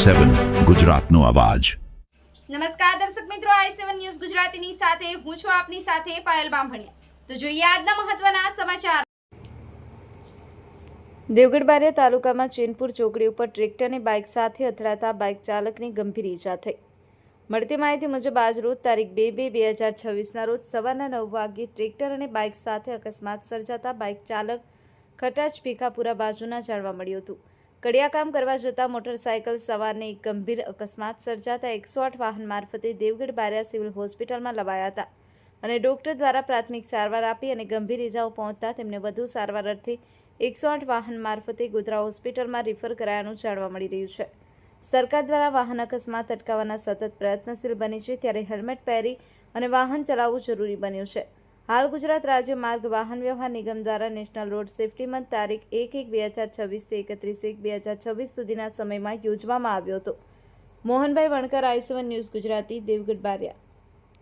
i7 ગુજરાતનો અવાજ। નમસ્કાર દર્શક મિત્રો, i7 ન્યૂઝ ગુજરાતીની સાથે હું છું આપની સાથે પાયલ બામભણિયા। તો જોઈએ આજના મહત્વના સમાચાર। દેવગઢ બારિયા તાલુકામાં ચેનપુર ચોકડી ઉપર ટ્રેક્ટરની બાઇક સાથે અથડાતા બાઇક ચાલકની ગંભીર ઈજા થઈ। મળતી માહિતી મુજબ આજ રોજ તારીખ 2/2/2026ના રોજ સવારના 9 વાગ્યે ટ્રેક્ટર અને બાઇક સાથે અકસ્માત સર્જાતા બાઇક ચાલક ખટાચ ભીખાપુરા બાજુના જાણવા મળ્યું હતું। કડિયાકામ કરવા જતા મોટરસાયકલ સવારને એક ગંભીર અકસ્માત સર્જાતા 108 વાહન મારફતે દેવગઢ બારિયા સિવિલ હોસ્પિટલમાં લવાયા હતા અને ડોક્ટર દ્વારા પ્રાથમિક સારવાર આપી અને ગંભીર ઇજાઓ પહોંચતા તેમને વધુ સારવાર અર્થે 108 વાહન મારફતે ગોધરા હોસ્પિટલમાં રિફર કરાયાનું જાણવા મળી રહ્યું છે। સરકાર દ્વારા વાહન અકસ્માત અટકાવવાના સતત પ્રયત્નશીલ બની છે, ત્યારે હેલ્મેટ પહેરી અને વાહન ચલાવવું જરૂરી બન્યું છે। હાલ ગુજરાત રાજ્ય માર્ગ વાહન વ્યવહાર નિગમ દ્વારા નેશનલ રોડ સેફ્ટી મંથ તારીખ 1/1/2026 થી 31/1/2026 સુધીના સમયમાં યોજવામાં આવ્યો હતો। Mohanbhai Vankar, i7 news Gujarati, Devgadh Bariya.